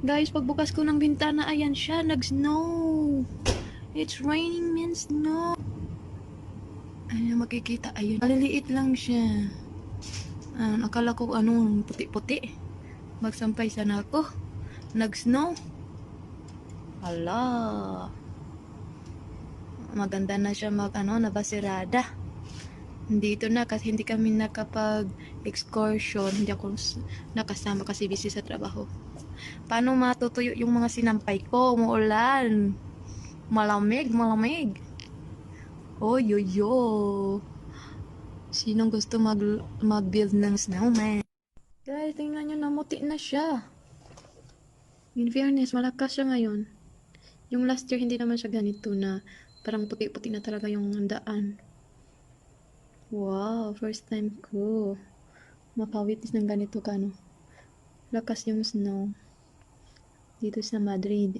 Guys, pagbukas ko ng bintana, ayan siya, nag-snow. It's raining man snow. Ayun, makikita, ayun. Maliliit lang siya. Akala ko puti-puti. Magsampay sana ako. Nag-snow. Hala. Maganda na siya nabasirada. Dito na kasi hindi kami nakapag-excursion. Hindi ako nakasama kasi busy sa trabaho. Paano matutuyo yung mga sinampay ko? Umuulan. Malamig, malamig. Oh, yo. Sinong gusto mag-build ng snowman? Guys, tingnan nyo, namuti na siya. In fairness, malakas siya ngayon. Yung last year, hindi naman siya ganito na parang puti-puti na talaga yung daan. Wow, first time ko makawitness ng ganito lakas yung snow dito sa Madrid.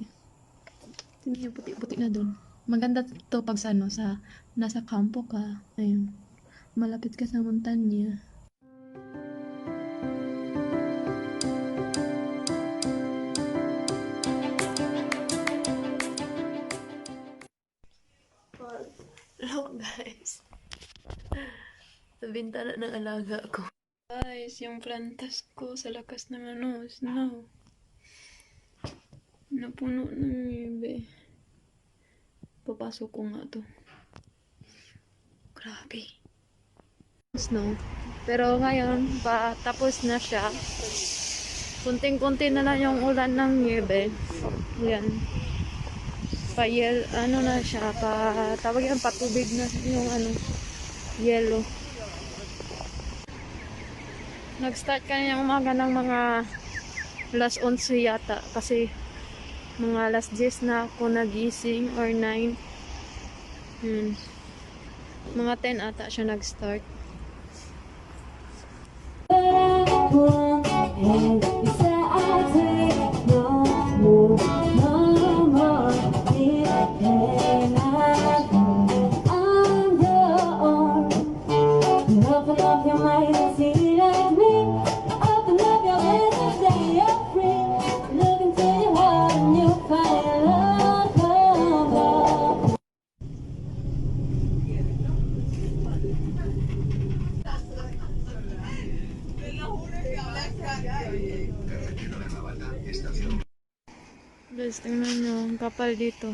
Tingnan yung puti-puti na dun. Maganda to pag sa nasa kampo ka. Ayun. Malapit ka sa montanya. Hello guys. Sa bintana ng alaga ko. Guys, yung plantas ko sa lakas ng snow. Napuno ng niebe. Papasok ko nga to. Grabe. Snow. Pero ngayon, tapos na siya. Kunting-kunti na lang yung ulan ng niebe. Yan. Na siya, tawag yan, patubig na yung yellow. Nag-start kanina umaga ng mga alas 11 yata kasi mga alas 10 na ako nagising or 9. Mga 10 ata siya nag-start. Guys, tingnan nyo, ang kapal dito.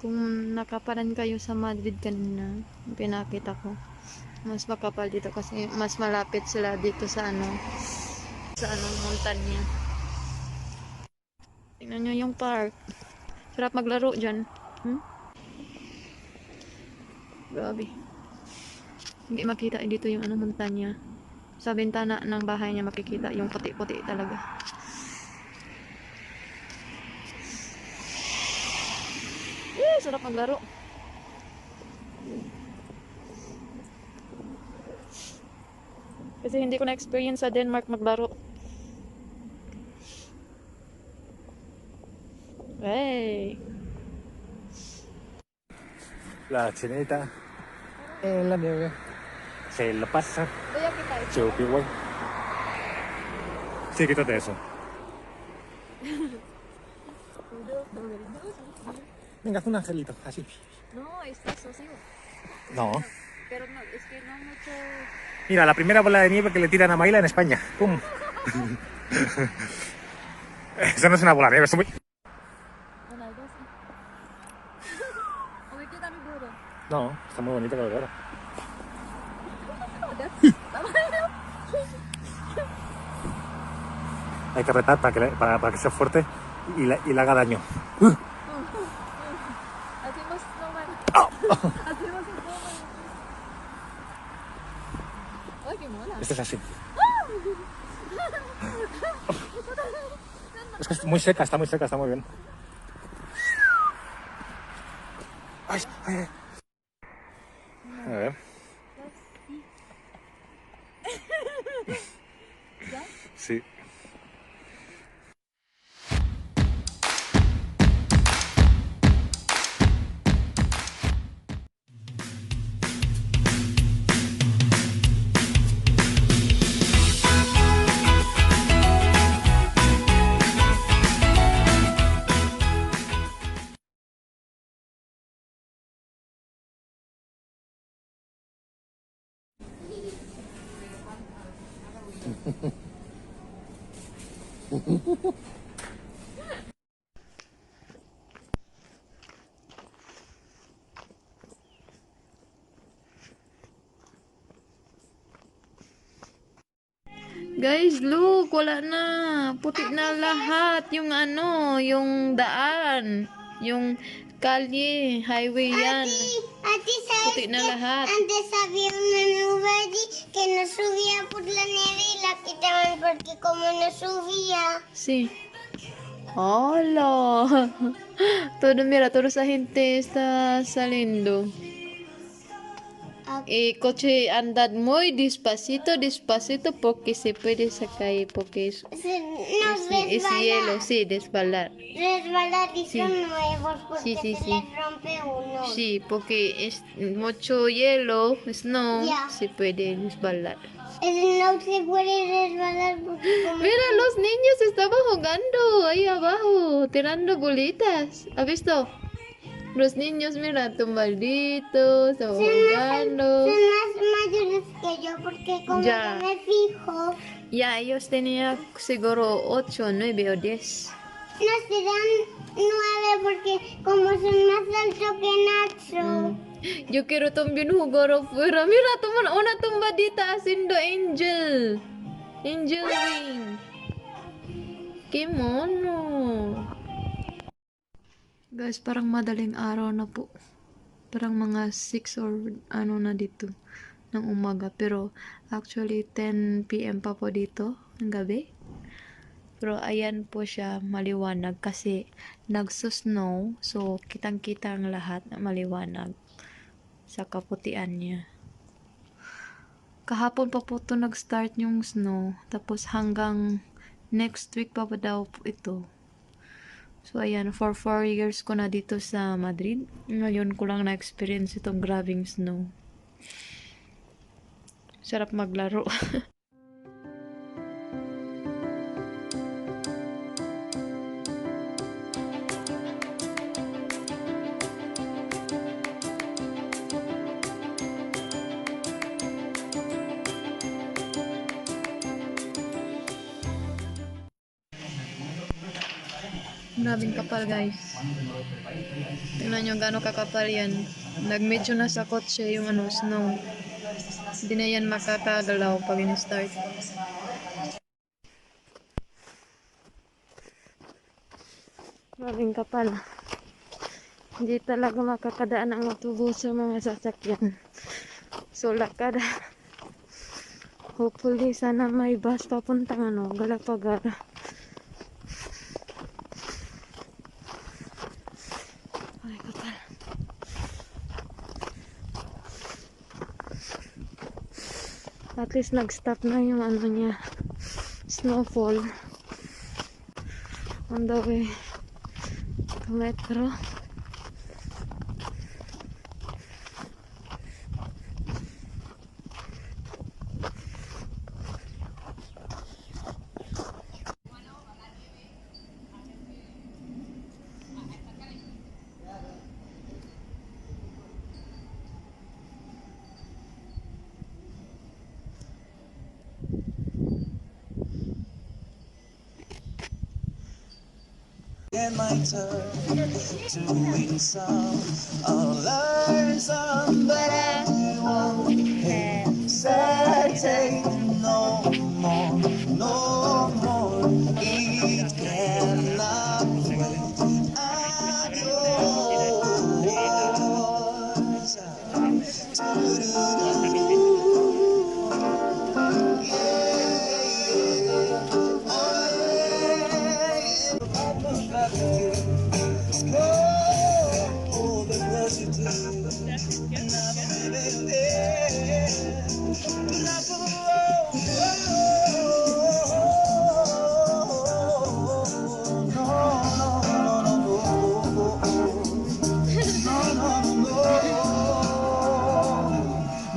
Kung nakaparan kayo sa Madrid kanina, pinakita ko. Mas makapal dito kasi mas malapit sila dito sa montanya. Tingnan nyo yung park. Sarap maglaro dyan. Grabe. Hindi makita dito yung montanya. Sa bintana ng bahay niya makikita yung puti-puti talaga. Sarap maglaro. Kasi hindi ko na-experience sa Denmark maglaro. Hey! La chinita en la nieve se la pasa Voy a quitar esto. chupi guay. Sí, quítate eso. Venga, haz un angelito, así. No, está socio. No. Pero no, es que no mucho. Mira, la primera bola de nieve que le tiran a Maila en España. ¡Pum! Eso no es una bola de nieve, es muy... Algo así. O me queda mi duro. No, está muy bonito que lo veo. Hay que apretar para que sea fuerte y le haga daño. Hacemos snowman. Hacemos snowman. Ay, qué mola. Este es así. Es que es muy seca, está muy bien. Ay, ay. A ver. Sí. Guys, look, wala na. Puti na lahat. Yung ano, yung daan. Yung kalye, highway yan. Ati, ¿sabes Puti na que lahat. antes había una nube allí que no subía por la nieve y la quitaban porque como no subía? Sí. Hola. Todo, mira, toda esa gente está saliendo. Coche anda muy despacito, despacito porque se puede sacar, porque Nos es hielo, resbala. sí, desbalar. Resbaladizos Sí. nuevos porque Sí, se les rompe uno. Sí, porque es mucho hielo, snow, Ya. se puede resbalar. El no se puede resbalar porque como... Mira, los niños estaban jugando ahí abajo, tirando bolitas. ¿Has visto? Los niños, mira, tumbaditos, estaban jugando. Son más mayores que yo porque como Ya. yo me fijo, Ya, ellos tenían seguro 8, 9 o 10. no serán 9 porque como son más altos que Nacho. Yo quiero también jugar afuera. Mira, teman, una tumbadita haciendo angel. Angel wing. Qué mono. Guys, parang madaling araw na po. Parang mga 6 or ano na dito ng umaga. Pero actually 10 p.m. pa po dito ng gabi. Pero ayan po siya maliwanag kasi nagsusnow. So kitang-kita ang lahat na maliwanag sa kaputian niya. Kahapon pa po ito nag-start yung snow. Tapos hanggang next week pa daw po ito. So, ayan. For 4 years ko na dito sa Madrid. Ngayon ko lang na-experience itong grabing snow. Sarap maglaro. Grabing kapal, guys. Tingnan nyo gano'ng kakapal yan. Nag-medyo na sa kotse yung ano, snow. Hindi na yan makakagalaw pag in-start. Grabing kapal. Hindi talaga makakadaan ang autobus sa mga sasakyan. So, lakad. Hopefully, sana may bus papuntang ano, Galapagara. Ay, kapal. At least nag-stop na yung ano niya, snowfall. On the way to metro. And my turn doing some learn some, but I won't hesitate no more, no more. It cannot wait. I'm yours.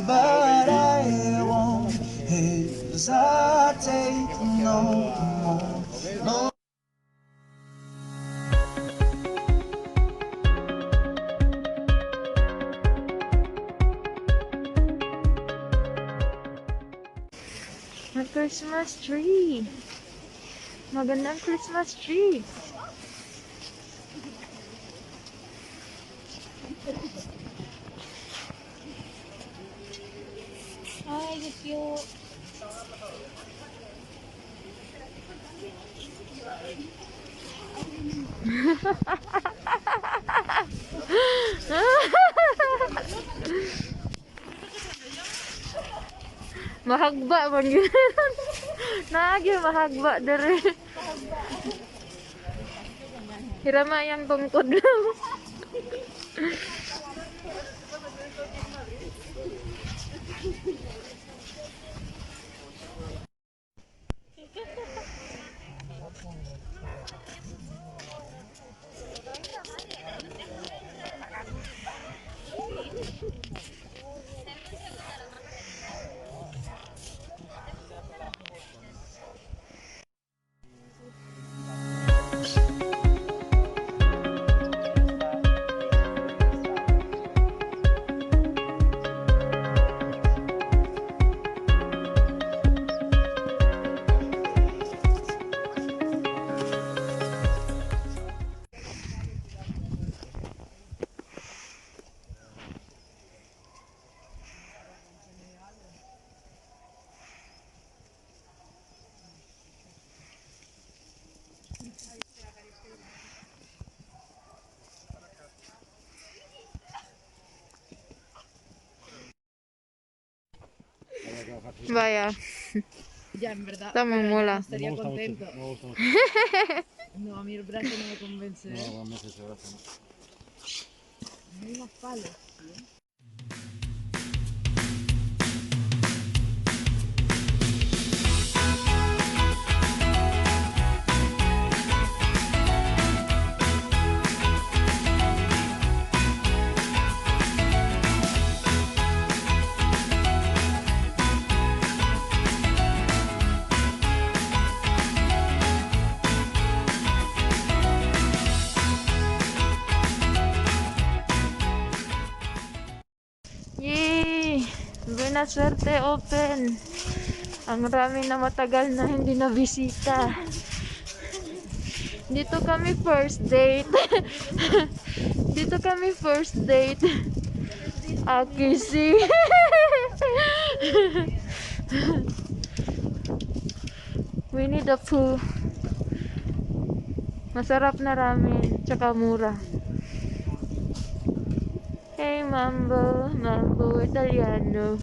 But I won't hesitate no more. No. After Christmas tree. Magandang Christmas tree. Ay, cute. Mahagba man yun. Naagyo mahagba dere. Hirama yang tungkod lang. Vaya, Ya, en verdad. estamos mola. Estaría contento. Me gusta mucho. No, a mí el brazo no me convence. No, vamos a ese brazo. Hay unos palos. Yay! Buena suerte open. Ang rami na matagal na hindi na bisita. Dito kami first date. Dito kami first date. Aki si. Winnie the Pooh. Masarap na ramen, tsaka mura. Hey Mambo, Mambo Italiano.